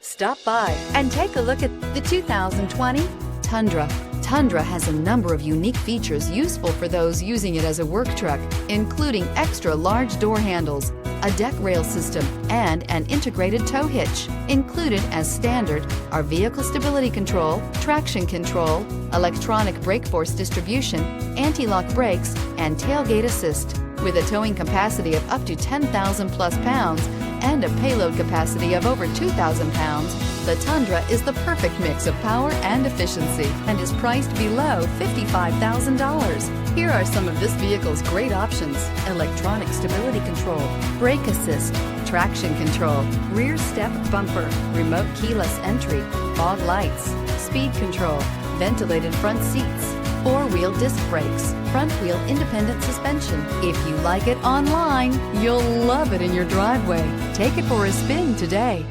Stop by and take a look at the 2020 Tundra. Tundra has a number of unique features useful for those using it as a work truck, including extra large door handles, a deck rail system, and an integrated tow hitch. Included as standard are vehicle stability control, traction control, electronic brake force distribution, anti-lock brakes, and tailgate assist. With a towing capacity of up to 10,000 plus pounds and a payload capacity of over 2,000 pounds, the Tundra is the perfect mix of power and efficiency and is priced below $55,000. Here are some of this vehicle's great options: electronic stability control, brake assist, traction control, rear step bumper, remote keyless entry, fog lights, speed control, ventilated front seats, four-wheel disc brakes, front-wheel independent suspension. If you like it online, you'll love it in your driveway. Take it for a spin today.